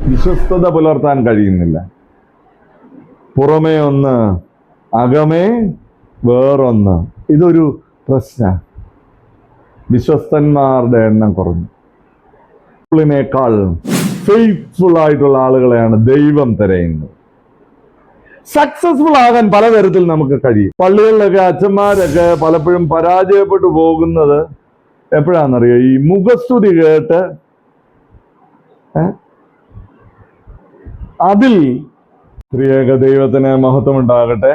വിശ്വസ്തത പുലർത്താൻ കഴിയുന്നില്ല. പുറമേ ഒന്ന്, അകമേ വേറൊന്ന്. ഇതൊരു പ്രശ്നം. വിശ്വസ്തന്മാരുടെ എണ്ണം കുറഞ്ഞു. ിനേക്കാൾ ഫെയ്ത്ത്ഫുൾ ആയിട്ടുള്ള ആളുകളെയാണ് ദൈവം തിരയുന്നത്. സക്സസ്ഫുൾ ആകാൻ പലതരത്തിൽ നമുക്ക് കഴിയും. പള്ളികളിലൊക്കെ അച്ഛന്മാരൊക്കെ പലപ്പോഴും പരാജയപ്പെട്ടു പോകുന്നത് എപ്പോഴാണെന്നറിയോ? ഈ മുഖസ്തുതി കേട്ട് അതിൽ പ്രിയേക ദൈവത്തിന് മഹത്വം ഉണ്ടാകട്ടെ.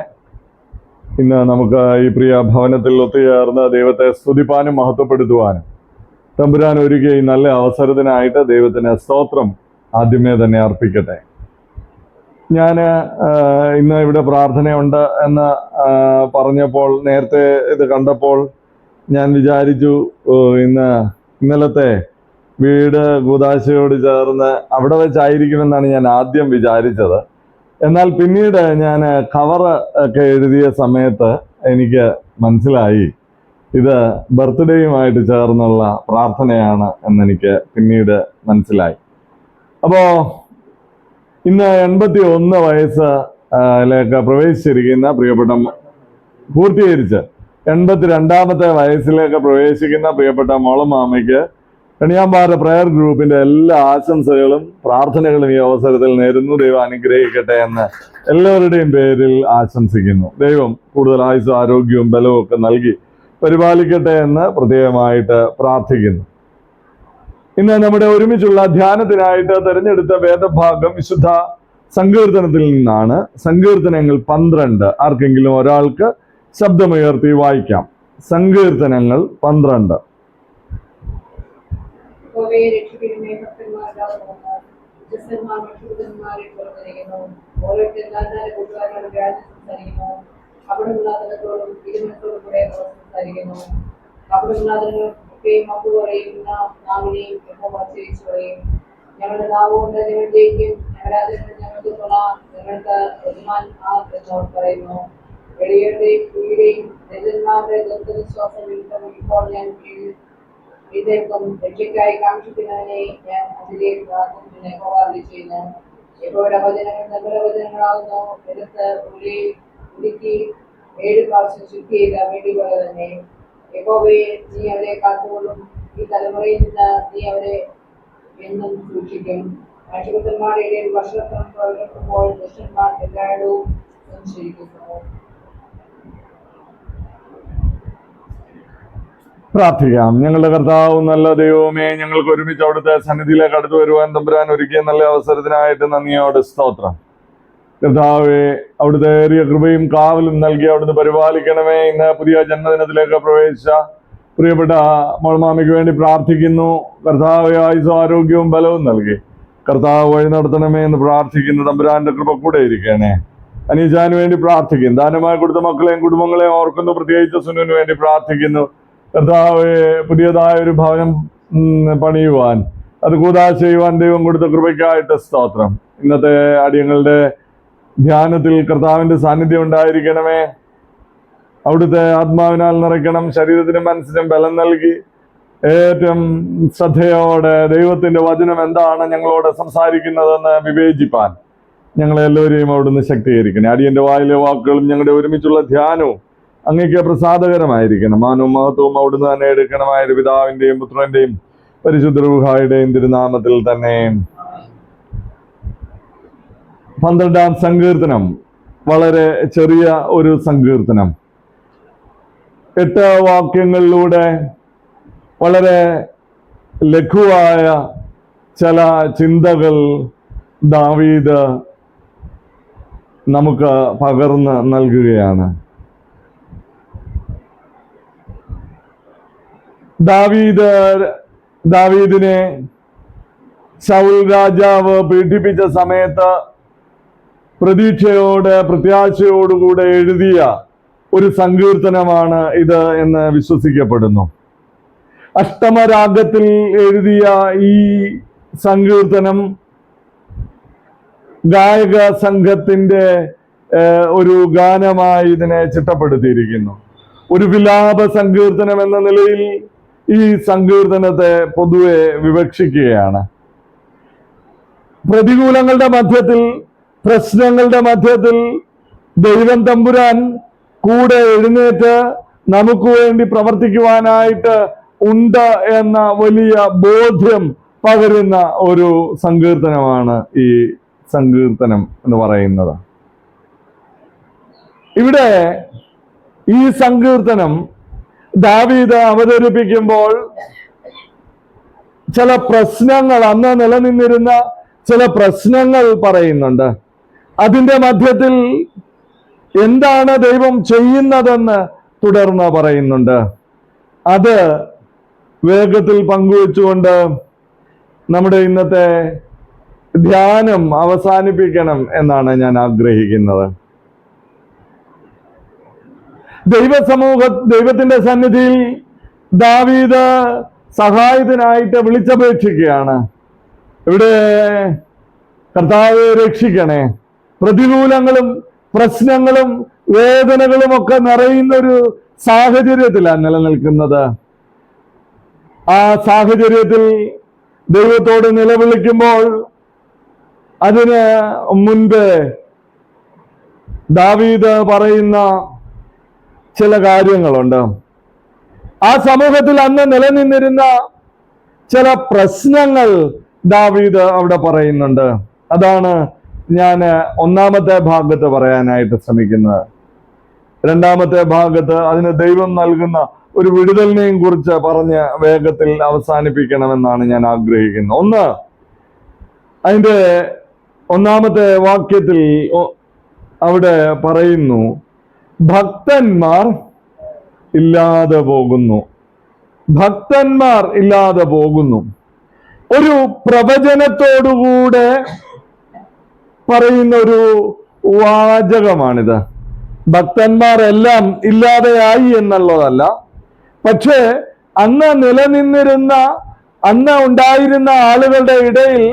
ഇന്ന് നമുക്ക് ഈ പ്രിയ ഭവനത്തിൽ ഒത്തുചേർന്ന് ദൈവത്തെ സ്തുതിപ്പാനും മഹത്വപ്പെടുത്തുവാനും തമ്പുരാൻ ഒരുക്കിയ ഈ നല്ല അവസരത്തിനായിട്ട് ദൈവത്തിന് സ്തോത്രം ആദ്യമേ തന്നെ അർപ്പിക്കട്ടെ. ഞാൻ ഇന്ന് ഇവിടെ പ്രാർത്ഥനയുണ്ട് എന്ന് പറഞ്ഞപ്പോൾ, നേരത്തെ ഇത് കണ്ടപ്പോൾ ഞാൻ വിചാരിച്ചു ഇന്നലത്തെ വീട് കൂദാശയോട് ചേർന്ന് അവിടെ വെച്ചായിരിക്കുമെന്നാണ് ഞാൻ ആദ്യം വിചാരിച്ചത്. എന്നാൽ പിന്നീട് ഞാൻ കവർ ഒക്കെ എഴുതിയ സമയത്ത് എനിക്ക് മനസ്സിലായി ഇത് ബർത്ത്ഡേയുമായിട്ട് ചേർന്നുള്ള പ്രാർത്ഥനയാണ് എന്നെനിക്ക് പിന്നീട് മനസ്സിലായി. അപ്പോൾ ഇന്ന് 81 വയസ്സിലേക്ക് പ്രവേശിച്ചിരിക്കുന്ന പ്രിയപ്പെട്ട, പൂർത്തീകരിച്ച് 82ാമത്തെ വയസ്സിലേക്ക് പ്രവേശിക്കുന്ന പ്രിയപ്പെട്ട മോളമാമയ്ക്ക് കണിയാമ്പാറ പ്രയർ ഗ്രൂപ്പിന്റെ എല്ലാ ആശംസകളും പ്രാർത്ഥനകളും ഈ അവസരത്തിൽ നേരുന്നു. ദൈവം അനുഗ്രഹിക്കട്ടെ എന്ന് എല്ലാവരുടെയും പേരിൽ ആശംസിക്കുന്നു. ദൈവം കൂടുതൽ ആയുസ്സും ആരോഗ്യവും ബലവും ഒക്കെ നൽകി പരിപാലിക്കട്ടെ എന്ന് പ്രത്യേകമായിട്ട് പ്രാർത്ഥിക്കുന്നു. ഇന്ന് നമ്മുടെ ഒരുമിച്ചുള്ള ധ്യാനത്തിനായിട്ട് തിരഞ്ഞെടുത്ത വേദഭാഗം വിശുദ്ധ സങ്കീർത്തനത്തിൽ നിന്നാണ്. സങ്കീർത്തനങ്ങൾ 12. ആർക്കെങ്കിലും ഒരാൾക്ക് ശബ്ദമുയർത്തി വായിക്കാം. സങ്കീർത്തനങ്ങൾ 12. ഞങ്ങളുടെ നാവുകൊണ്ട് ഞങ്ങളുടെയും ഞങ്ങൾക്ക് പറയുന്നു. വെളിയുടെയും കീഴെയും ദരിദ്രന്മാരുടെ ദുർഗവിശ്വാസം ഇപ്പോൾ ഞാൻ ഇതേക്കും രക്ഷയ്ക്കായി കാക്ഷിക്കുന്നതിനെ ഞാൻ അതിലേക്ക് ചെയ്യുന്നു. യഹോവയുടെ വചനങ്ങൾ നമ്മുടെ വചനങ്ങളാകുന്നു. എടുത്ത് ഉരുക്കി 7 പ്രാവശ്യം ശുദ്ധി ചെയ്ത വേണ്ടി പോലെ തന്നെ യഹോവയെ നീ അവരെ കാത്തുകൊള്ളും. ഈ തലമുറയിൽ നിന്ന് നീ അവരെ എന്നും സൂക്ഷിക്കും. മനുഷ്യപുത്രന്മാരുടെ ഇടയിൽ വർഷത്വം പ്രവർത്തിക്കുമ്പോൾ ദുഷ്ടന്മാർ എല്ലായിടവും സംശയിക്കുന്നു. പ്രാർത്ഥിക്കാം. ഞങ്ങളുടെ കർത്താവ് നല്ല ദൈവമേ, ഞങ്ങൾക്ക് ഒരുമിച്ച് അവിടുത്തെ സന്നിധിയിലേക്ക് അടുത്തു വരുവാൻ തമ്പുരാൻ ഒരുക്കിയ നല്ല അവസരത്തിനായിട്ട് നന്ദിയോടെ സ്തോത്രം. കർത്താവെ, അവിടുത്തെ ഏറിയ കൃപയും കാവലും നൽകി അവിടുന്ന് പരിപാലിക്കണമേ. ഇന്ന് പുതിയ ജന്മദിനത്തിലേക്ക് പ്രവേശിച്ച പ്രിയപ്പെട്ട മോൾമാമയ്ക്ക് വേണ്ടി പ്രാർത്ഥിക്കുന്നു. കർത്താവ് ആയുസ്സും ആരോഗ്യവും ബലവും നൽകി കർത്താവ് വഴി നടത്തണമേ എന്ന് പ്രാർത്ഥിക്കുന്നു. തമ്പുരാന്റെ കൃപ കൂടെ ഇരിക്കണേ. അനീജാന് വേണ്ടി പ്രാർത്ഥിക്കുന്നു. ദാനമായി കൊടുത്ത മക്കളെയും കുടുംബങ്ങളെയും ഓർക്കുന്നു. പ്രത്യേകിച്ച് സുനുവിന് വേണ്ടി പ്രാർത്ഥിക്കുന്നു. കർത്താവ് പുതിയതായ ഒരു ഭവനം പണിയുവാൻ, അത് കൂദാശ ചെയ്യുവാൻ ദൈവം കൊടുത്ത കൃപയ്ക്കായിട്ട് സ്തോത്രം. ഇന്നത്തെ അടിയങ്ങളുടെ ധ്യാനത്തിൽ കർത്താവിന്റെ സാന്നിധ്യം ഉണ്ടായിരിക്കണമേ. അവിടുത്തെ ആത്മാവിനാൽ നിറയ്ക്കണം. ശരീരത്തിനും മനസ്സിനും ബലം നൽകി ഏറ്റവും ശ്രദ്ധയോടെ ദൈവത്തിന്റെ വചനം എന്താണ് ഞങ്ങളോട് സംസാരിക്കുന്നതെന്ന് വിവേചിപ്പാൻ ഞങ്ങളെല്ലാവരെയും അവിടുന്ന് ശക്തീകരിക്കണം. അടിയന്റെ വായിലെ വാക്കുകളും ഞങ്ങളുടെ ഒരുമിച്ചുള്ള ധ്യാനവും അങ്ങേക്ക് പ്രസാദകരമായിരിക്കണം. മാനവും മഹത്വവും അവിടുന്ന് തന്നെ എടുക്കണമായൊരു പിതാവിന്റെയും പുത്രന്റെയും പരിശുദ്ധ റൂഹായുടെയും തിരുനാമത്തിൽ തന്നെ. 12ാം സങ്കീർത്തനം വളരെ ചെറിയ ഒരു സങ്കീർത്തനം. 8 വാക്യങ്ങളിലൂടെ വളരെ ലഘുവായ ചില ചിന്തകൾ ദാവീദ് നമുക്ക് പകർന്ന് നൽകുകയാണ്. ദാവീദിനെ ശൗൽ രാജാവ് പീഡിപ്പിച്ച സമയത്ത് പ്രത്യാശയോടുകൂടെ എഴുതിയ ഒരു സങ്കീർത്തനമാണ് ഇത് എന്ന് വിശ്വസിക്കപ്പെടുന്നു. അഷ്ടമരാഗത്തിൽ എഴുതിയ ഈ സങ്കീർത്തനം ഗായക സംഘത്തിന്റെ ഒരു ഗാനമായി ഇതിനെ ചിട്ടപ്പെടുത്തിയിരിക്കുന്നു. ഒരു വിലാപ സങ്കീർത്തനം എന്ന നിലയിൽ ഈ സങ്കീർത്തനത്തെ പൊതുവെ വിവക്ഷിക്കുകയാണ്. പ്രതികൂലങ്ങളുടെ മധ്യത്തിൽ, പ്രശ്നങ്ങളുടെ മധ്യത്തിൽ ദൈവം തമ്പുരാൻ കൂടെ എഴുന്നേറ്റ് നമുക്ക് വേണ്ടി പ്രവർത്തിക്കുവാനായിട്ട് ഉണ്ട് എന്ന വലിയ ബോധ്യം പകരുന്ന ഒരു സങ്കീർത്തനമാണ് ഈ സങ്കീർത്തനം എന്ന് പറയുന്നത്. ഇവിടെ ഈ സങ്കീർത്തനം ദാവീദ് അവതരിപ്പിക്കുമ്പോൾ ചില പ്രശ്നങ്ങൾ, അന്ന് നിലനിന്നിരുന്ന ചില പ്രശ്നങ്ങൾ പറയുന്നുണ്ട്. അതിന്റെ മധ്യത്തിൽ എന്താണ് ദൈവം ചെയ്യുന്നതെന്ന് തുടർന്ന് പറയുന്നുണ്ട്. അത് വേഗത്തിൽ പങ്കുവെച്ചുകൊണ്ട് നമ്മുടെ ഇന്നത്തെ ധ്യാനം അവസാനിപ്പിക്കണം എന്നാണ് ഞാൻ ആഗ്രഹിക്കുന്നത്. ദൈവത്തിന്റെ സന്നിധിയിൽ ദാവീദ് സഹായത്തിനായിട്ട് വിളിച്ചപേക്ഷിക്കുകയാണ്. ഇവിടെ കർത്താവെ രക്ഷിക്കണേ, പ്രതികൂലങ്ങളും പ്രശ്നങ്ങളും വേദനകളും ഒക്കെ നിറയുന്ന ഒരു സാഹചര്യത്തിലാണ് നിലനിൽക്കുന്നത്. ആ സാഹചര്യത്തിൽ ദൈവത്തോട് നിലവിളിക്കുമ്പോൾ അതിന് മുൻപ് ദാവീദ് പറയുന്ന ചില കാര്യങ്ങളുണ്ട്. ആ സമൂഹത്തിൽ അന്ന് നിലനിന്നിരുന്ന ചില പ്രശ്നങ്ങൾ ദാവീദ് അവിടെ പറയുന്നുണ്ട്. അതാണ് ഞാൻ ഒന്നാമത്തെ ഭാഗത്ത് പറയാനായിട്ട് ശ്രമിക്കുന്നത്. രണ്ടാമത്തെ ഭാഗത്ത് അതിന് ദൈവം നൽകുന്ന ഒരു വിടുതലിനെയും കുറിച്ച് പറഞ്ഞ് വേഗത്തിൽ അവസാനിപ്പിക്കണമെന്നാണ് ഞാൻ ആഗ്രഹിക്കുന്നത്. ഒന്ന്, അതിന്റെ ഒന്നാമത്തെ വാക്യത്തിൽ അവിടെ പറയുന്നു, ഭക്തന്മാർ ഇല്ലാതെ പോകുന്നു. ഭക്തന്മാർ ഇല്ലാതെ പോകുന്നു. ഒരു പ്രവചനത്തോടുകൂടെ പറയുന്ന ഒരു വാചകമാണിത്. ഭക്തന്മാരെല്ലാം ഇല്ലാതെയായി എന്നുള്ളതല്ല, പക്ഷേ അന്ന് നിലനിന്നിരുന്ന, അന്ന് ഉണ്ടായിരുന്ന ആളുകളുടെ ഇടയിൽ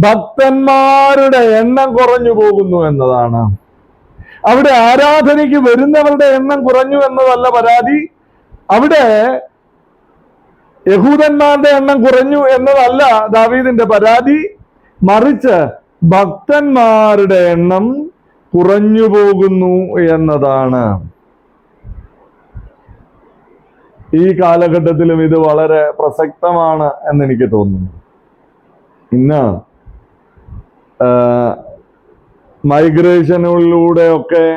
ഭക്തന്മാരുടെ എണ്ണം കുറഞ്ഞു പോകുന്നു എന്നതാണ്. അവിടെ ആരാധനയ്ക്ക് വരുന്നവരുടെ എണ്ണം കുറഞ്ഞു എന്നതല്ല പരാതി. അവിടെ യഹൂദന്മാരുടെ എണ്ണം കുറഞ്ഞു എന്നതല്ല ദാവീദിന്റെ പരാതി. മറിച്ച് ഭക്തന്മാരുടെ എണ്ണം കുറഞ്ഞു പോകുന്നു എന്നതാണ്. ഈ കാലഘട്ടത്തിലും ഇത് വളരെ പ്രസക്തമാണ് എന്നെനിക്ക് തോന്നുന്നു. ഇന്ന് മൈഗ്രേഷനിലൂടെയൊക്കെ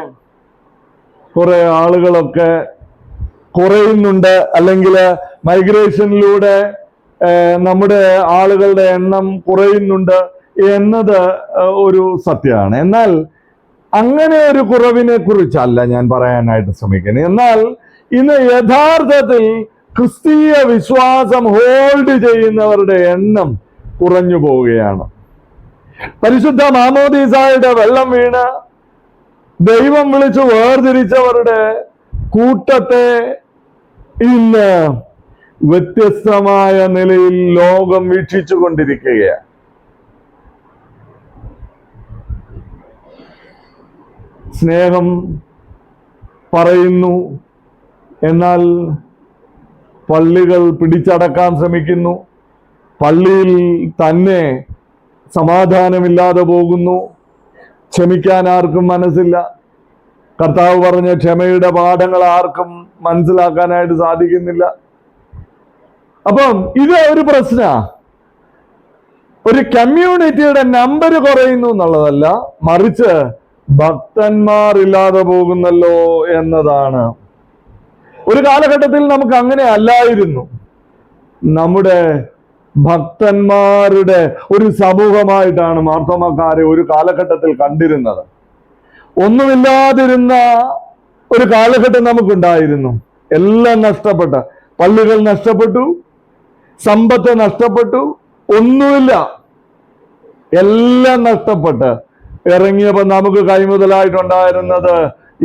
കുറെ ആളുകളൊക്കെ കുറയുന്നുണ്ട്, അല്ലെങ്കിൽ മൈഗ്രേഷനിലൂടെ നമ്മുടെ ആളുകളുടെ എണ്ണം കുറയുന്നുണ്ട് എന്നത് ഒരു സത്യമാണ്. എന്നാൽ അങ്ങനെ ഒരു കുറവിനെ കുറിച്ചല്ല ഞാൻ പറയാനായിട്ട് ശ്രമിക്കുന്നത്. എന്നാൽ ഇന്ന് യഥാർത്ഥത്തിൽ ക്രിസ്തീയ വിശ്വാസം ഹോൾഡ് ചെയ്യുന്നവരുടെ എണ്ണം കുറഞ്ഞു പോവുകയാണ്. പരിശുദ്ധ മാമോദീസായുടെ വെള്ളം വീണ് ദൈവം വിളിച്ചു വേർതിരിച്ചവരുടെ കൂട്ടത്തെ ഇന്ന് വ്യത്യസ്തമായ നിലയിൽ ലോകം വീക്ഷിച്ചു കൊണ്ടിരിക്കുകയാണ്. സ്നേഹം പറയുന്നു, എന്നാൽ പള്ളികൾ പിടിച്ചടക്കാൻ ശ്രമിക്കുന്നു. പള്ളിയിൽ തന്നെ സമാധാനമില്ലാതെ പോകുന്നു. ക്ഷമിക്കാൻ ആർക്കും മനസ്സില്ല. കർത്താവ് പറഞ്ഞ ക്ഷമയുടെ പാഠങ്ങൾ ആർക്കും മനസ്സിലാക്കാനായിട്ട് സാധിക്കുന്നില്ല. അപ്പം ഇത് ഒരു പ്രശ്നമാണ്. ഒരു കമ്മ്യൂണിറ്റിയുടെ നമ്പർ കുറയുന്നു എന്നുള്ളതല്ല, മറിച്ച് ഭക്തന്മാർ ഇല്ലാതെ പോകുന്നല്ലോ എന്നതാണ്. ഒരു കാലഘട്ടത്തിൽ നമുക്ക് അങ്ങനെ അല്ലായിരുന്നു. നമ്മുടെ ഭക്തന്മാരുടെ ഒരു സമൂഹമായിട്ടാണ് മാർത്തോമാക്കാരെ ഒരു കാലഘട്ടത്തിൽ കണ്ടിരുന്നത്. ഒന്നുമില്ലാതിരുന്ന ഒരു കാലഘട്ടം നമുക്കുണ്ടായിരുന്നു. എല്ലാം നഷ്ടപ്പെട്ട, പള്ളികൾ നഷ്ടപ്പെട്ടു, സമ്പത്ത് നഷ്ടപ്പെട്ടു, ഒന്നുമില്ല, എല്ലാം നഷ്ടപ്പെട്ട് ഇറങ്ങിയപ്പോൾ നമുക്ക് കൈമുതലായിട്ടുണ്ടായിരുന്നത്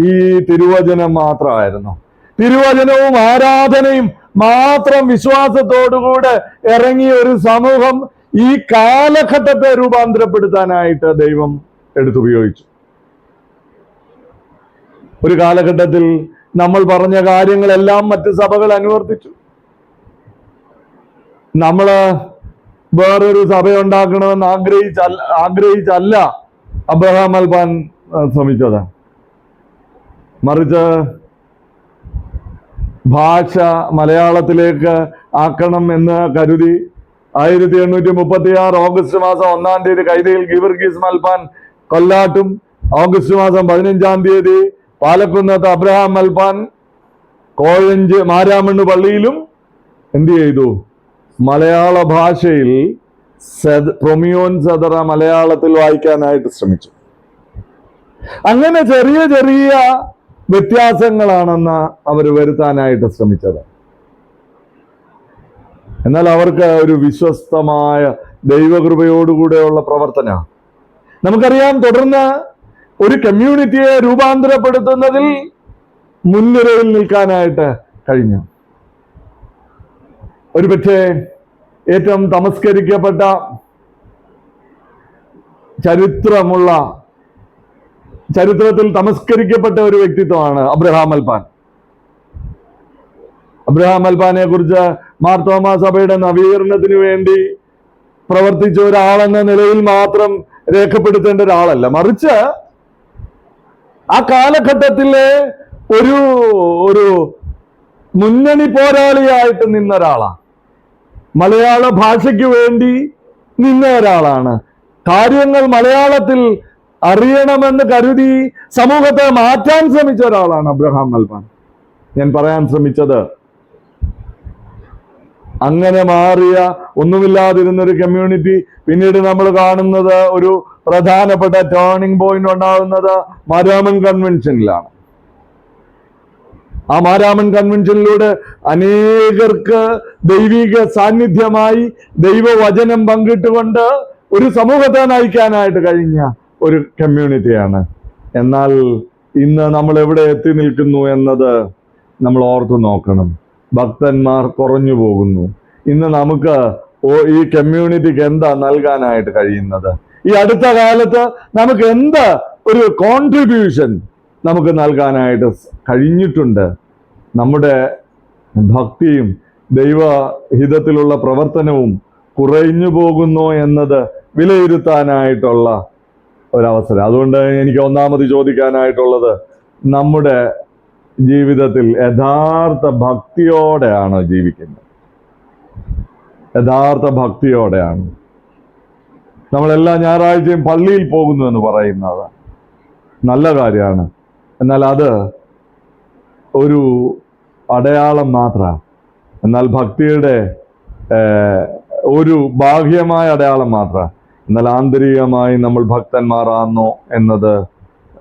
ഈ തിരുവചനം മാത്രമായിരുന്നു. തിരുവചനവും ആരാധനയും മാത്രം വിശ്വാസത്തോടുകൂടെ ഇറങ്ങിയ ഒരു സമൂഹം ഈ കാലഘട്ടത്തെ രൂപാന്തരപ്പെടുത്താനായിട്ട് ദൈവം എടുത്തുപയോഗിച്ചു. ഒരു കാലഘട്ടത്തിൽ നമ്മൾ പറഞ്ഞ കാര്യങ്ങളെല്ലാം മറ്റ് സഭകൾ അനുവർത്തിച്ചു. നമ്മള് വേറൊരു സഭയുണ്ടാക്കണമെന്ന് ആഗ്രഹിച്ചല്ല അബ്രഹാം മൽപ്പാൻ ശ്രമിച്ചത്. മറിച്ച് ഭാഷ മലയാളത്തിലേക്ക് ആക്കണം എന്ന് കരുതി 1836 ഓഗസ്റ്റ് മാസം 1-ാം തീയതി കൈതയിൽ ഗീവർഗീസ് മൽപ്പാൻ കൊല്ലാട്ടും, ഓഗസ്റ്റ് മാസം 15-ാം തീയതി പാലക്കുന്നത്ത് അബ്രഹാം മൽപ്പാൻ കോഴഞ്ച് മാരാമണ്ണ് പള്ളിയിലും എന്ത് ചെയ്തു? മലയാള ഭാഷയിൽ പ്രൊമിയോൻ സദറ മലയാളത്തിൽ വായിക്കാനായിട്ട് ശ്രമിച്ചു. അങ്ങനെ ചെറിയ ചെറിയ വ്യത്യാസങ്ങളാണെന്ന് അവർ വരുത്താനായിട്ട് ശ്രമിച്ചത്. എന്നാൽ അവർക്ക് ഒരു വിശ്വസ്തമായ ദൈവകൃപയോടുകൂടെയുള്ള പ്രവർത്തന നമുക്കറിയാം. തുടർന്ന് ഒരു കമ്മ്യൂണിറ്റിയെ രൂപാന്തരപ്പെടുത്തുന്നതിൽ മുൻനിരയിൽ നിൽക്കാനായിട്ട് കഴിഞ്ഞു. ഒരുപക്ഷെ ഏറ്റവും തമസ്കരിക്കപ്പെട്ട ചരിത്രത്തിൽ തമസ്കരിക്കപ്പെട്ട ഒരു വ്യക്തിത്വമാണ് അബ്രഹാം മൽപ്പാൻ. അബ്രഹാം മൽപ്പാനെ കുറിച്ച് മാർത്തോമാ സഭയുടെ നവീകരണത്തിന് വേണ്ടി പ്രവർത്തിച്ച ഒരാളെന്ന നിലയിൽ മാത്രം രേഖപ്പെടുത്തേണ്ട ഒരാളല്ല, മറിച്ച് ആ കാലഘട്ടത്തിലെ ഒരു മുന്നണി പോരാളിയായിട്ട് നിന്ന ഒരാളാണ്. മലയാള ഭാഷയ്ക്ക് വേണ്ടി നിന്ന ഒരാളാണ്. കാര്യങ്ങൾ മലയാളത്തിൽ അറിയണമെന്ന് കരുതി സമൂഹത്തെ മാറ്റാൻ ശ്രമിച്ച ഒരാളാണ് അബ്രഹാം മൽപ്പാൻ. ഞാൻ പറയാൻ ശ്രമിച്ചത്, അങ്ങനെ മാറിയ ഒന്നുമില്ലാതിരുന്ന ഒരു കമ്മ്യൂണിറ്റി പിന്നീട് നമ്മൾ കാണുന്നത് ഒരു പ്രധാനപ്പെട്ട ടേണിംഗ് പോയിന്റ് ഉണ്ടാകുന്നത് മാരാമൺ കൺവെൻഷനിലാണ്. ആ മാരാമൺ കൺവെൻഷനിലൂടെ അനേകർക്ക് ദൈവിക സാന്നിധ്യമായി ദൈവവചനം പങ്കിട്ടുകൊണ്ട് ഒരു സമൂഹത്തെ നയിക്കാനായിട്ട് കഴിഞ്ഞ ഒരു കമ്മ്യൂണിറ്റിയാണ്. എന്നാൽ ഇന്ന് നമ്മൾ എവിടെ എത്തി നിൽക്കുന്നു എന്നത് നമ്മൾ ഓർത്തു നോക്കണം. ഭക്തന്മാർ കുറഞ്ഞു പോകുന്നു. ഇന്ന് നമുക്ക് ഈ കമ്മ്യൂണിറ്റിക്ക് എന്താ നൽകാനായിട്ട് കഴിയുന്നത്? ഈ അടുത്ത കാലത്ത് നമുക്ക് എന്ത് ഒരു കോൺട്രിബ്യൂഷൻ നമുക്ക് നൽകാനായിട്ട് കഴിഞ്ഞിട്ടുണ്ട്? നമ്മുടെ ഭക്തിയും ദൈവഹിതത്തിലുള്ള പ്രവർത്തനവും കുറഞ്ഞു പോകുന്നു എന്നത് വിലയിരുത്താനായിട്ടുള്ള ഒരവസരം. അതുകൊണ്ട് എനിക്ക് ഒന്നാമത് ചോദിക്കാനായിട്ടുള്ളത്, നമ്മുടെ ജീവിതത്തിൽ യഥാർത്ഥ ഭക്തിയോടെയാണോ ജീവിക്കുന്നത്? യഥാർത്ഥ ഭക്തിയോടെയാണ്. നമ്മളെല്ലാ ഞായറാഴ്ചയും പള്ളിയിൽ പോകുന്നു എന്ന് പറയുന്നത് നല്ല കാര്യമാണ്. എന്നാൽ അത് ഒരു അടയാളം മാത്രമാണ്. എന്നാൽ ഭക്തിയുടെ ഒരു ബാഹ്യമായ അടയാളം മാത്രമാണ്. എന്നാൽ ആന്തരികമായി നമ്മൾ ഭക്തന്മാരാണോ എന്നത്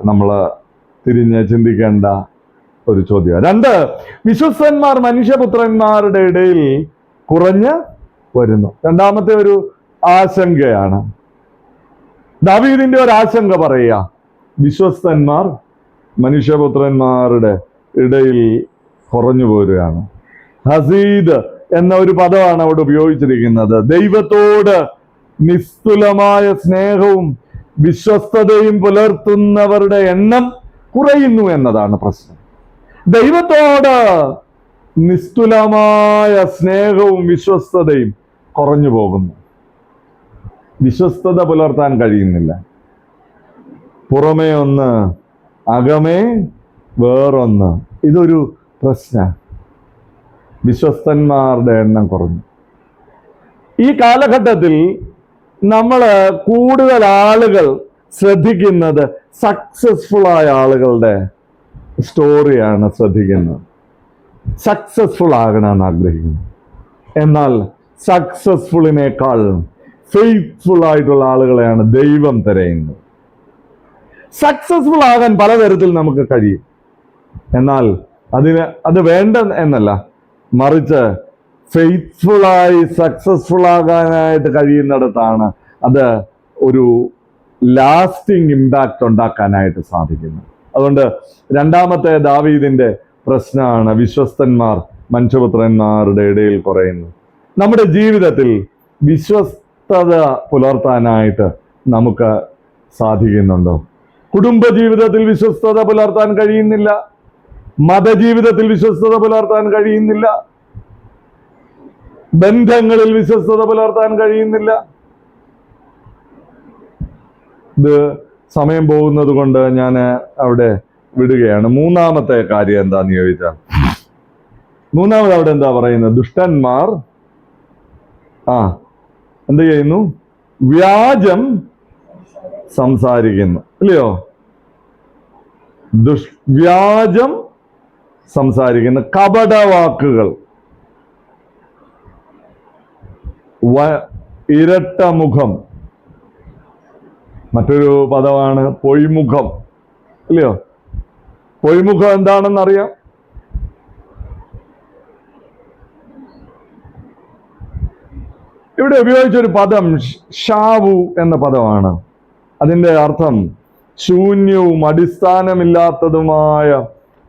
നമ്മൾ തിരിഞ്ഞ് ചിന്തിക്കേണ്ട ഒരു ചോദ്യമാണ്. 2, വിശ്വസ്തന്മാർ മനുഷ്യപുത്രന്മാരുടെ ഇടയിൽ കുറഞ്ഞ് വരുന്നു. രണ്ടാമത്തെ ഒരു ആശങ്കയാണ്. ദാവീദിന്റെ ഒരു ആശങ്ക പറയുക, വിശ്വസ്തന്മാർ മനുഷ്യപുത്രന്മാരുടെ ഇടയിൽ കുറഞ്ഞു പോരുകയാണ്. ഹസീദ് എന്ന ഒരു പദമാണ് അവിടെ ഉപയോഗിച്ചിരിക്കുന്നത്. ദൈവത്തോട് നിസ്തുലമായ സ്നേഹവും വിശ്വസ്തതയും പുലർത്തുന്നവരുടെ എണ്ണം കുറയുന്നു എന്നതാണ് പ്രശ്നം. ദൈവത്തോട് നിസ്തുലമായ സ്നേഹവും വിശ്വസ്തതയും കുറഞ്ഞു പോകുന്നു. വിശ്വസ്തത പുലർത്താൻ കഴിയുന്നില്ല. പുറമേ ഒന്ന്, അകമേ വേറൊന്ന്. ഇതൊരു പ്രശ്നം. വിശ്വസ്തന്മാരുടെ എണ്ണം കുറഞ്ഞു. ഈ കാലഘട്ടത്തിൽ നമ്മൾ കൂടുതൽ ആളുകൾ ശ്രദ്ധിക്കുന്നത് സക്സസ്ഫുൾ ആയ ആളുകളുടെ സ്റ്റോറിയാണ് ശ്രദ്ധിക്കുന്നത്. സക്സസ്ഫുൾ ആകണമെന്ന് ആഗ്രഹിക്കുന്നു. എന്നാൽ സക്സസ്ഫുളിനേക്കാൾ ഫെയ്ത്ത്ഫുൾ ആയിട്ടുള്ള ആളുകളെയാണ് ദൈവം തിരയുന്നത്. സക്സസ്ഫുൾ ആകാൻ പലതരത്തിൽ നമുക്ക് കഴിയും. എന്നാൽ അത് വേണ്ട എന്നല്ല, മറിച്ച് ഫെയ്ത്ത്ഫുള്ളായി സക്സസ്ഫുൾ ആകാനായിട്ട് കഴിയുന്നിടത്താണ് അത് ഒരു ലാസ്റ്റിംഗ് ഇമ്പാക്റ്റ് ഉണ്ടാക്കാനായിട്ട് സാധിക്കുന്നത്. അതുകൊണ്ട് രണ്ടാമത്തെ ദാവീദിന്റെ പ്രശ്നമാണ് വിശ്വസ്തന്മാർ മനുഷ്യപുത്രന്മാരുടെ ഇടയിൽ കുറയുന്നു. നമ്മുടെ ജീവിതത്തിൽ വിശ്വസ്തത പുലർത്താനായിട്ട് നമുക്ക് സാധിക്കുന്നുണ്ടോ? കുടുംബ ജീവിതത്തിൽ വിശ്വസ്തത പുലർത്താൻ കഴിയുന്നില്ല. മതജീവിതത്തിൽ വിശ്വസ്തത പുലർത്താൻ കഴിയുന്നില്ല. ബന്ധങ്ങളിൽ വിശ്വസ്തത പുലർത്താൻ കഴിയുന്നില്ല. ഇത് സമയം പോകുന്നത് കൊണ്ട് ഞാൻ അവിടെ വിടുകയാണ്. മൂന്നാമത്തെ കാര്യം എന്താന്ന് ചോദിച്ചാൽ, മൂന്നാമത് അവിടെ എന്താ പറയുന്നത്? ദുഷ്ടന്മാർ എന്ത് ചെയ്യുന്നു? വ്യാജം സംസാരിക്കുന്നു, ഇല്ലയോ? വ്യാജം സംസാരിക്കുന്നു, കപടവാക്കുകൾ, ഇരട്ട മുഖം. മറ്റൊരു പദമാണ് പൊയ്മുഖം, ഇല്ലയോ? പൊയ്മുഖം എന്താണെന്നറിയാം? ഇവിടെ ഉപയോഗിച്ചൊരു പദം ഷാവു എന്ന പദമാണ്. അതിൻ്റെ അർത്ഥം ശൂന്യവും അടിസ്ഥാനമില്ലാത്തതുമായ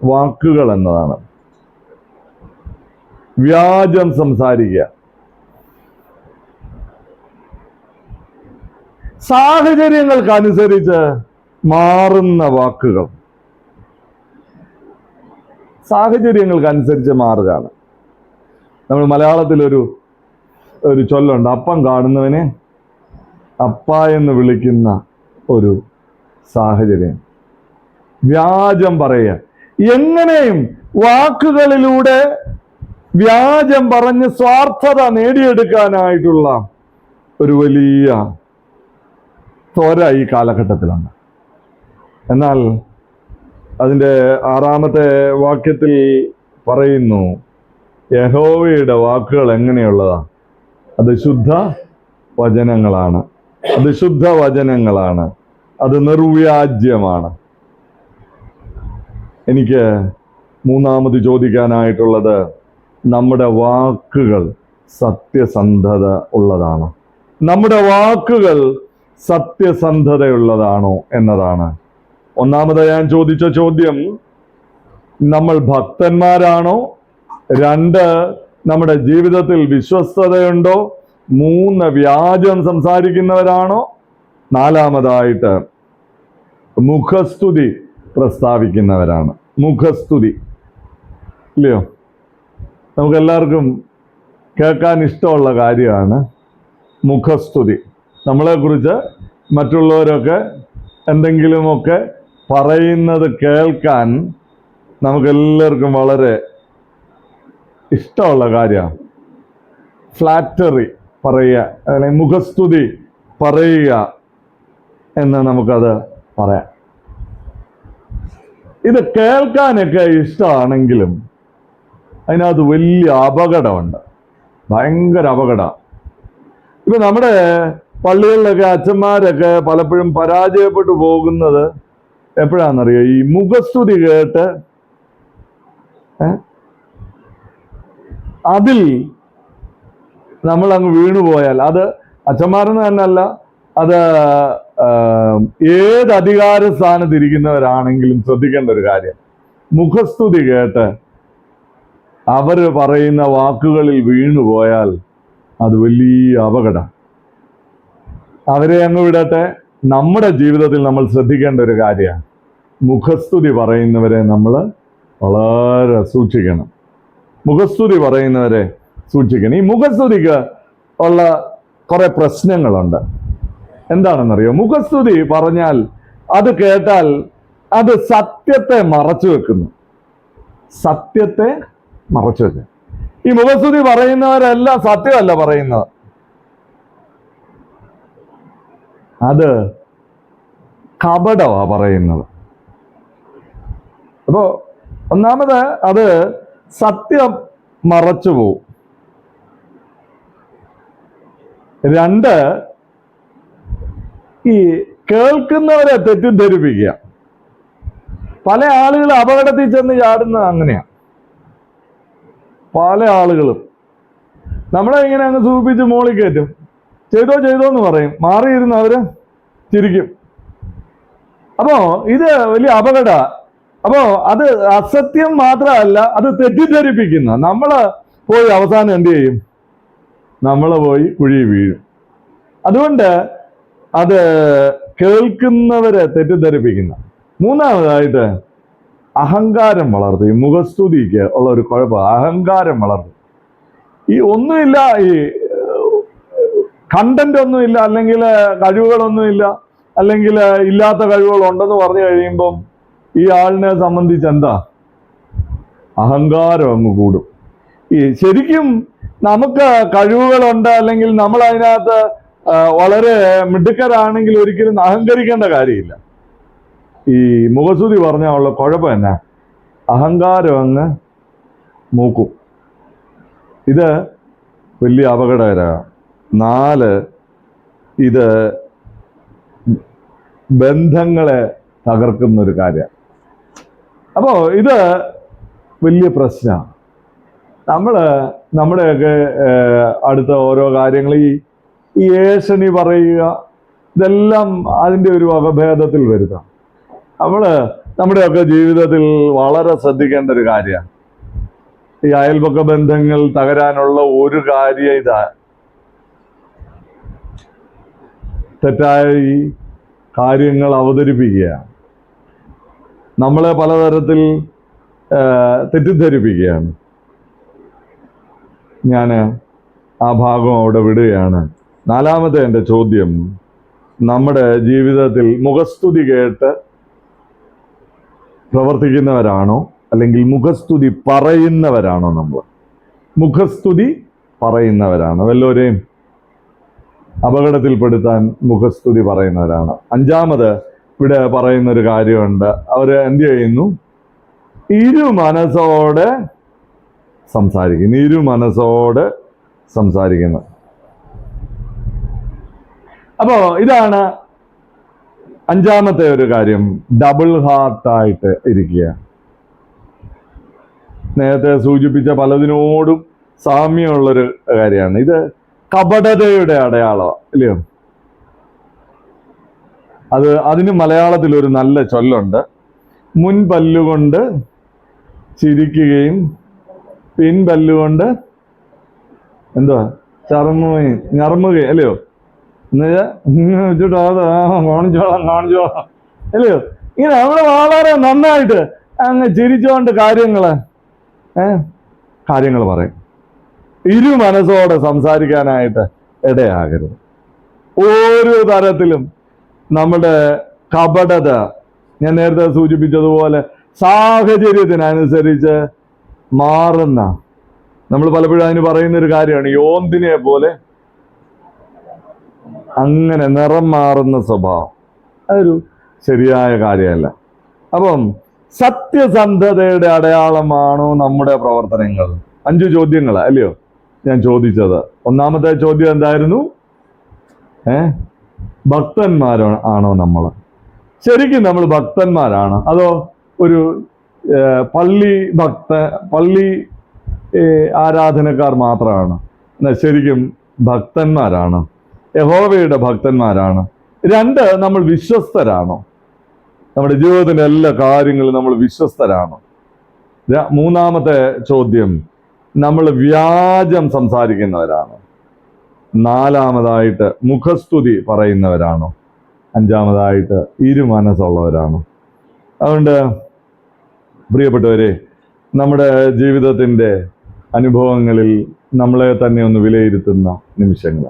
വാക്കുകൾ എന്നതാണ്. വ്യാജം സംസാരിക്കുക, സാഹചര്യങ്ങൾക്കനുസരിച്ച് മാറുന്ന വാക്കുകൾ, സാഹചര്യങ്ങൾക്കനുസരിച്ച് മാറുകയാണ്. നമ്മൾ മലയാളത്തിലൊരു ചൊല്ലുണ്ട്, അപ്പം കാണുന്നവനെ അപ്പ എന്ന് വിളിക്കുന്ന ഒരു സാഹചര്യം. വ്യാജം പറയുക, എങ്ങനെയും വാക്കുകളിലൂടെ വ്യാജം പറഞ്ഞ് സ്വാർത്ഥത നേടിയെടുക്കാനായിട്ടുള്ള ഒരു വലിയ ത്വര ഈ കാലഘട്ടത്തിലുണ്ട്. എന്നാൽ അതിൻ്റെ 6-ാമത്തെ വാക്യത്തിൽ പറയുന്നു, യഹോവയുടെ വാക്കുകൾ എങ്ങനെയുള്ളതാ? അത് ശുദ്ധ വചനങ്ങളാണ്, അത് ശുദ്ധ വചനങ്ങളാണ്, അത് നിർവ്യാജ്യമാണ്. എനിക്ക് മൂന്നാമത് ചോദിക്കാനായിട്ടുള്ളത്, നമ്മുടെ വാക്കുകൾ സത്യസന്ധത ഉള്ളതാണോ? നമ്മുടെ വാക്കുകൾ സത്യസന്ധതയുള്ളതാണോ എന്നതാണ്. ഒന്നാമത് ഞാൻ ചോദിച്ച ചോദ്യം, നമ്മൾ ഭക്തന്മാരാണോ? 2, നമ്മുടെ ജീവിതത്തിൽ വിശ്വസ്തതയുണ്ടോ? 3, വ്യാജം സംസാരിക്കുന്നവരാണോ? 4-മതായിട്ട് മുഖസ്തുതി പ്രസ്താവിക്കുന്നവരാണ്. മുഖസ്തുതി, ഇല്ലയോ? നമുക്കെല്ലാവർക്കും കേൾക്കാൻ ഇഷ്ടമുള്ള കാര്യമാണ് മുഖസ്തുതി. നമ്മളെക്കുറിച്ച് മറ്റുള്ളവരൊക്കെ എന്തെങ്കിലുമൊക്കെ പറയുന്നത് കേൾക്കാൻ നമുക്കെല്ലാവർക്കും വളരെ ഇഷ്ടമുള്ള കാര്യമാണ്. ഫ്ലാറ്ററി പറയുക, അല്ലെങ്കിൽ മുഖസ്തുതി പറയുക എന്ന് നമുക്കത് പറയാം. ഇത് കേൾക്കാനൊക്കെ ഇഷ്ടമാണെങ്കിലും അതിനകത്ത് വലിയ അപകടമുണ്ട്, ഭയങ്കര അപകടം. ഇപ്പൊ നമ്മുടെ പള്ളികളിലൊക്കെ അച്ഛന്മാരൊക്കെ പലപ്പോഴും പരാജയപ്പെട്ടു പോകുന്നത് എപ്പോഴാണെന്നറിയോ? ഈ മുഖസ്തുതി കേട്ട് അതിൽ നമ്മൾ അങ്ങ് വീണുപോയാൽ, അത് അച്ഛന്മാരെന്ന് തന്നെയല്ല, അത് ഏത് അധികാര സ്ഥാനത്തിരിക്കുന്നവരാണെങ്കിലും ശ്രദ്ധിക്കേണ്ട ഒരു കാര്യം. മുഖസ്തുതി കേട്ട് അവർ പറയുന്ന വാക്കുകളിൽ വീണുപോയാൽ അത് വലിയ അപകടം. അവരെ അങ്ങ് വിടട്ടെ, നമ്മുടെ ജീവിതത്തിൽ നമ്മൾ ശ്രദ്ധിക്കേണ്ട ഒരു കാര്യമാണ്. മുഖസ്തുതി പറയുന്നവരെ നമ്മൾ വളരെ സൂക്ഷിക്കണം. മുഖസ്തുതി പറയുന്നവരെ സൂക്ഷിക്കണം. ഈ മുഖസ്തുതിക്ക് ഉള്ള കുറെ പ്രശ്നങ്ങളുണ്ട്. എന്താണെന്നറിയോ? മുഖസ്തുതി പറഞ്ഞാൽ, അത് കേട്ടാൽ അത് സത്യത്തെ മറച്ചു വെക്കുന്നു. സത്യത്തെ മറച്ചു വെക്കും. ഈ മുഖസ്തുതി പറയുന്നവരെല്ലാം സത്യമല്ല പറയുന്നത്, അത് കപടമാ പറയുന്നത്. അപ്പോ ഒന്നാമത് അത് സത്യം മറച്ചു പോവും. 2, ഈ കേൾക്കുന്നവരെ തെറ്റിദ്ധരിപ്പിക്കുക. പല ആളുകൾ അപകടത്തിൽ ചെന്ന് ചാടുന്നത് അങ്ങനെയാ. പല ആളുകളും നമ്മളെ ഇങ്ങനെ അങ്ങ് സൂചിപ്പിച്ച് മോളിൽ കയറ്റും. ചെയ്തോ എന്ന് പറയും, മാറിയിരുന്ന് അവര് ചിരിക്കും. അപ്പോ ഇത് വലിയ അപകട. അപ്പോ അത് അസത്യം മാത്രമല്ല, അത് തെറ്റിദ്ധരിപ്പിക്കുന്ന. നമ്മള് പോയി അവസാനം എന്ത് ചെയ്യും? നമ്മൾ പോയി കുഴി വീഴും. അതുകൊണ്ട് അത് കേൾക്കുന്നവരെ തെറ്റിദ്ധരിപ്പിക്കുന്ന. 3-മതായിട്ട് അഹങ്കാരം വളർത്തും. മുഖസ്തുതിക്ക് ഉള്ള ഒരു കുഴപ്പം അഹങ്കാരം വളർത്തും. ഈ ഒന്നുമില്ല, ഈ കണ്ടന്റ് ഒന്നുമില്ല, അല്ലെങ്കിൽ കഴിവുകളൊന്നുമില്ല, അല്ലെങ്കിൽ ഇല്ലാത്ത കഴിവുകൾ ഉണ്ടെന്ന് പറഞ്ഞു കഴിയുമ്പം ഈ ആളിനെ സംബന്ധിച്ച് എന്താ, അഹങ്കാരം അങ്ങ് കൂടും. ഈ ശരിക്കും നമുക്ക് കഴിവുകളുണ്ട്, അല്ലെങ്കിൽ നമ്മൾ അതിനകത്ത് വളരെ മിടുക്കരാണെങ്കിൽ ഒരിക്കലും അഹങ്കരിക്കേണ്ട കാര്യമില്ല. ഈ മുഖസ്തുതി പറഞ്ഞാൽ ഉള്ള കുഴപ്പം എന്നാ, അഹങ്കാരം അങ്ങ് മൂക്കും. ഇത് വലിയ അപകടകരമാണ്. 4, ഇത് ബന്ധങ്ങളെ തകർക്കുന്നൊരു കാര്യമാണ്. അപ്പോൾ ഇത് വലിയ പ്രശ്നമാണ്. നമ്മുടെയൊക്കെ അടുത്ത ഓരോ കാര്യങ്ങൾ ഈ ഏഷണി പറയുക, ഇതെല്ലാം അതിൻ്റെ ഒരു വകഭേദത്തിൽ വരുത്താം. നമ്മുടെയൊക്കെ ജീവിതത്തിൽ വളരെ ശ്രദ്ധിക്കേണ്ട ഒരു കാര്യമാണ്. ഈ അയൽപക്ക ബന്ധങ്ങൾ തകരാനുള്ള ഒരു കാര്യം ഇതാ, തെറ്റായ ഈ കാര്യങ്ങൾ അവതരിപ്പിക്കുകയാണ്, നമ്മളെ പലതരത്തിൽ തെറ്റിദ്ധരിപ്പിക്കുകയാണ്. ഞാൻ ആ ഭാഗം അവിടെ വിടുകയാണ്. 4-മത്തെ എൻ്റെ ചോദ്യം, നമ്മുടെ ജീവിതത്തിൽ മുഖസ്തുതി കേട്ട് പ്രവർത്തിക്കുന്നവരാണോ, അല്ലെങ്കിൽ മുഖസ്തുതി പറയുന്നവരാണോ? നമ്മൾ മുഖസ്തുതി പറയുന്നവരാണോ? വല്ലവരെയും അപകടത്തിൽപ്പെടുത്താൻ മുഖസ്തുതി പറയുന്നവരാണ്. 5-മത് ഇവിടെ പറയുന്നൊരു കാര്യമുണ്ട്. അവർ എന്ത് ചെയ്യുന്നു? ഇരുമനസ്സോടെ സംസാരിക്കുന്നു. ഇരുമനസ്സോടെ സംസാരിക്കുന്നു. അപ്പോ ഇതാണ് 5-മത്തെ ഒരു കാര്യം, ഡബിൾ ഹാർട്ടായിട്ട് ഇരിക്കുക. നേരത്തെ സൂചിപ്പിച്ച പലതിനോടും സാമ്യമുള്ളൊരു കാര്യമാണ്. ഇത് കപടതയുടെ അടയാളം, ഇല്ലയോ? അതിന് മലയാളത്തിൽ ഒരു നല്ല ചൊല്ലുണ്ട്, മുൻപല്ലുകൊണ്ട് ചിരിക്കുകയും പിൻപല്ലുകൊണ്ട് എന്തുവാ ഞറമുകയും, അല്ലയോ? എന്നുവെച്ചാ കാണിച്ചോളാം അല്ലയോ? ഇങ്ങനെ നമ്മൾ വളരെ നന്നായിട്ട് അങ്ങ് ചിരിച്ചുകൊണ്ട് കാര്യങ്ങൾ പറയും. ഇരു മനസ്സോടെ സംസാരിക്കാനായിട്ട് ഇടയാകരുത്. ഓരോ തരത്തിലും നമ്മുടെ കപടത, ഞാൻ നേരത്തെ സൂചിപ്പിച്ചതുപോലെ സാഹചര്യത്തിനനുസരിച്ച് മാറുന്ന, നമ്മൾ പലപ്പോഴും അതിന് പറയുന്നൊരു കാര്യമാണ്, യോന്തിനെ പോലെ അങ്ങനെ നിറം മാറുന്ന സ്വഭാവം. അതൊരു ശരിയായ കാര്യമല്ല. അപ്പം സത്യസന്ധതയുടെ അടയാളമാണോ നമ്മുടെ പ്രവർത്തനങ്ങൾ? 5 ചോദ്യങ്ങൾ അല്ലയോ ഞാൻ ചോദിച്ചത്. 1-മത്തെ ചോദ്യം എന്തായിരുന്നു? ഭക്തന്മാരാണോ നമ്മൾ? ശരിക്കും നമ്മൾ ഭക്തന്മാരാണ്, അതോ ഒരു പള്ളി ആരാധനക്കാർ മാത്രമാണ്? ശരിക്കും ഭക്തന്മാരാണ്, യഹോവയുടെ ഭക്തന്മാരാണ്. 2, നമ്മൾ വിശ്വസ്തരാണോ? നമ്മുടെ ജീവിതത്തിന്റെ എല്ലാ കാര്യങ്ങളും നമ്മൾ വിശ്വസ്തരാണോ? 3-മത്തെ ചോദ്യം, നമ്മൾ വ്യാജം സംസാരിക്കുന്നവരാണോ? 4-മതായിട്ട് മുഖസ്തുതി പറയുന്നവരാണോ? 5-മതായിട്ട് ഇരുമനസ്സുള്ളവരാണോ? അതുകൊണ്ട് പ്രിയപ്പെട്ടവരെ, നമ്മുടെ ജീവിതത്തിൻ്റെ അനുഭവങ്ങളിൽ നമ്മളെ തന്നെ ഒന്ന് വിലയിരുത്തുന്ന നിമിഷങ്ങൾ.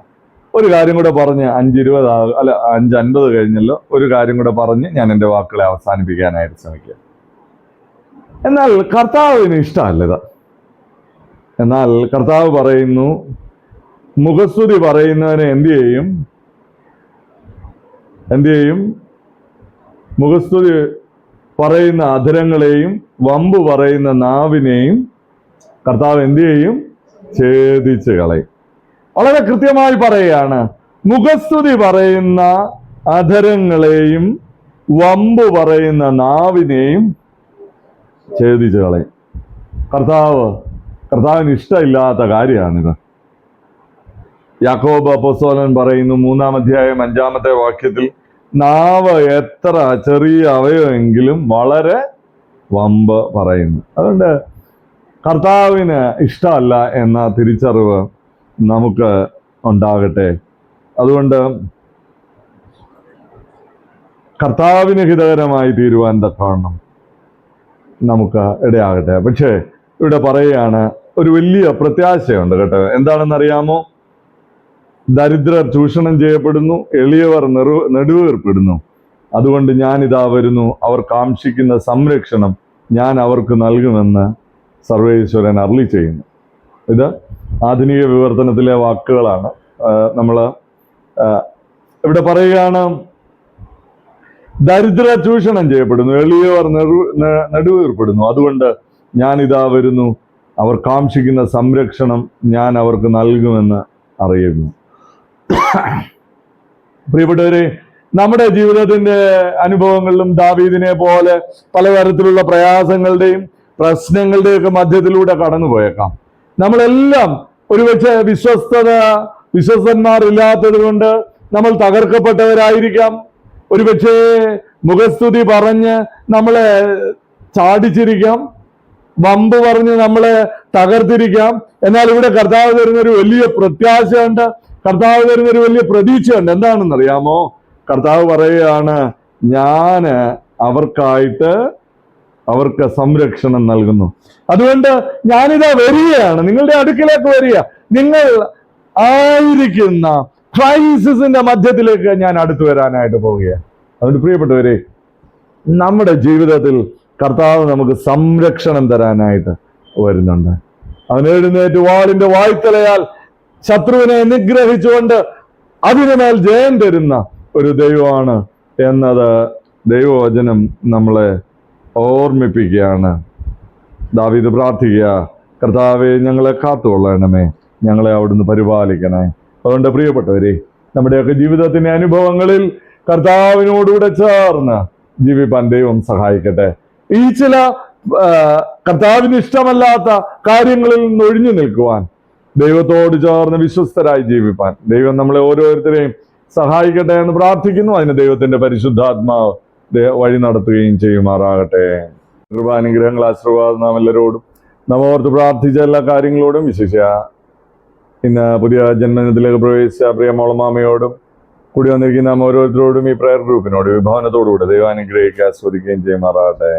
ഒരു കാര്യം കൂടെ പറഞ്ഞ് 5:50 കഴിഞ്ഞല്ലോ. ഒരു കാര്യം കൂടെ പറഞ്ഞ് ഞാൻ എൻ്റെ വാക്കുകളെ അവസാനിപ്പിക്കാനായിട്ട് ശ്രമിക്കുക. എന്നാൽ കർത്താവിന് ഇഷ്ടമല്ലത്. എന്നാൽ കർത്താവ് പറയുന്നു, മുഖസ്തുതി പറയുന്നവനെ എന്ത് ചെയ്യും? മുഖസ്തുതി പറയുന്ന അധരങ്ങളെയും വമ്പ് പറയുന്ന നാവിനെയും കർത്താവ് എന്ത് ചെയ്യും? ഛേദിച്ച് കളയും. വളരെ കൃത്യമായി പറയുകയാണ്, മുഖസ്തുതി പറയുന്ന അധരങ്ങളെയും വമ്പ് പറയുന്ന നാവിനെയും ഛേദിച്ച് കളയും. കർത്താവിന് ഇഷ്ടമില്ലാത്ത കാര്യമാണിത്. യാക്കോബ് അപ്പോസ്തലൻ പറയുന്നു 3-ാം അധ്യായം 5-ാമത്തെ വാക്യത്തിൽ, നാവ് എത്ര ചെറിയ അവയവമെങ്കിലും വളരെ വമ്പ് പറയുന്നു. അതുകൊണ്ട് കർത്താവിന് ഇഷ്ടമല്ല എന്ന തിരിച്ചറിവ് നമുക്ക് ഉണ്ടാകട്ടെ. അതുകൊണ്ട് കർത്താവിന് ഹിതകരമായി തീരുവാൻ തക്കവണ്ണം നമുക്ക് ഇടയാകട്ടെ. പക്ഷേ ഇവിടെ പറയുകയാണ്, ഒരു വലിയ പ്രത്യാശയുണ്ട് കേട്ടോ. എന്താണെന്നറിയാമോ? ദരിദ്രർ ചൂഷണം ചെയ്യപ്പെടുന്നു, എളിയവർ നെടുവേർപ്പെടുന്നു. അതുകൊണ്ട് ഞാനിതാ വരുന്നു, അവർ കാക്ഷിക്കുന്ന സംരക്ഷണം ഞാൻ അവർക്ക് നൽകുമെന്ന് സർവേശ്വരൻ അരുളി ചെയ്യുന്നു. ഇത് ആധുനിക വിവർത്തനത്തിലെ വാക്കുകളാണ്. നമ്മൾ ഇവിടെ പറയുകയാണ്, ദരിദ്രർ ചൂഷണം ചെയ്യപ്പെടുന്നു, എളിയവർ നെടുവേർപ്പെടുന്നു. അതുകൊണ്ട് ഞാനിതാ വരുന്നു, അവർ കാക്ഷിക്കുന്ന സംരക്ഷണം ഞാൻ അവർക്ക് നൽകുമെന്ന് അറിയുന്നു. പ്രിയപ്പെട്ടവരെ, നമ്മുടെ ജീവിതത്തിന്റെ അനുഭവങ്ങളിലും ദാവീദിനെ പോലെ പലതരത്തിലുള്ള പ്രയാസങ്ങളുടെയും പ്രശ്നങ്ങളുടെയും ഒക്കെ മധ്യത്തിലൂടെ കടന്നുപോയേക്കാം. നമ്മളെല്ലാം ഒരുപക്ഷെ വിശ്വസ്തന്മാരില്ലാത്തത് കൊണ്ട് നമ്മൾ തകർക്കപ്പെട്ടവരായിരിക്കാം. ഒരുപക്ഷെ മുഖസ്തുതി പറഞ്ഞ് നമ്മളെ ചാടിച്ചിരിക്കാം, വമ്പ് പറഞ്ഞ് നമ്മളെ തകർത്തിരിക്കാം. എന്നാൽ ഇവിടെ കർത്താവ് തരുന്നൊരു വലിയ പ്രത്യാശയുണ്ട്, കർത്താവ് തരുന്നൊരു വലിയ പ്രതീക്ഷയുണ്ട്. എന്താണെന്നറിയാമോ? കർത്താവ് പറയുകയാണ്, ഞാന് അവർക്ക് സംരക്ഷണം നൽകുന്നു. അതുകൊണ്ട് ഞാനിതാ വരികയാണ്, നിങ്ങളുടെ അടുക്കിലേക്ക് വരിക. നിങ്ങൾ ആയിരിക്കുന്ന ക്രൈസിസിന്റെ മധ്യത്തിലേക്ക് ഞാൻ അടുത്തു വരാനായിട്ട് പോവുകയാണ്. അതുകൊണ്ട് പ്രിയപ്പെട്ടവരെ, നമ്മുടെ ജീവിതത്തിൽ കർത്താവ് നമുക്ക് സംരക്ഷണം തരാനായിട്ട് വരുന്നുണ്ട്. അവൻ എഴുന്നേറ്റ് വാളിന്റെ വായ്ത്തലയാൽ ശത്രുവിനെ നിഗ്രഹിച്ചുകൊണ്ട് അതിനുമേൽ ജയം തരുന്ന ഒരു ദൈവമാണ് എന്നത് ദൈവവചനം നമ്മളെ ഓർമ്മിപ്പിക്കുകയാണ്. ദാവീദ് പ്രാർത്ഥിക്കുക, കർത്താവെ ഞങ്ങളെ കാത്തുകൊള്ളണമേ, ഞങ്ങളെ അവിടുന്ന് പരിപാലിക്കണേ. അതുകൊണ്ട് പ്രിയപ്പെട്ടവരെ, നമ്മുടെയൊക്കെ ജീവിതത്തിന്റെ അനുഭവങ്ങളിൽ കർത്താവിനോടുകൂടെ ചേർന്ന് ജീവിപ്പാൻ ദൈവം സഹായിക്കട്ടെ. ഈ ചില കർത്താവിന് ഇഷ്ടമല്ലാത്ത കാര്യങ്ങളിൽ നിന്ന് ഒഴിഞ്ഞു നിൽക്കുവാൻ, ദൈവത്തോട് ചേർന്ന് വിശ്വസ്തരായി ജീവിപ്പാൻ ദൈവം നമ്മളെ ഓരോരുത്തരെയും സഹായിക്കട്ടെ എന്ന് പ്രാർത്ഥിക്കുന്നു. അതിന് ദൈവത്തിന്റെ പരിശുദ്ധാത്മാവ് വഴി നടത്തുകയും ചെയ്യുമാറാകട്ടെ. കൃപാനുഗ്രഹങ്ങൾ ആശീർവാദം നാം എല്ലാവരോടും, നാം ഓർത്ത് പ്രാർത്ഥിച്ച എല്ലാ കാര്യങ്ങളോടും, വിശേഷിച്ച ഇന്ന് പുതിയ ജന്മദിനത്തിലേക്ക് പ്രവേശിച്ച പ്രിയ മോളമാമയോടും കൂടി വന്നിരിക്കുന്ന നാം ഓരോരുത്തരോടും ഈ പ്രയർ ഗ്രൂപ്പിനോട് വിഭാവനത്തോടുകൂടെ ദൈവാനുഗ്രഹിക്കുക ആസ്വദിക്കുകയും ചെയ്യുമാറാകട്ടെ.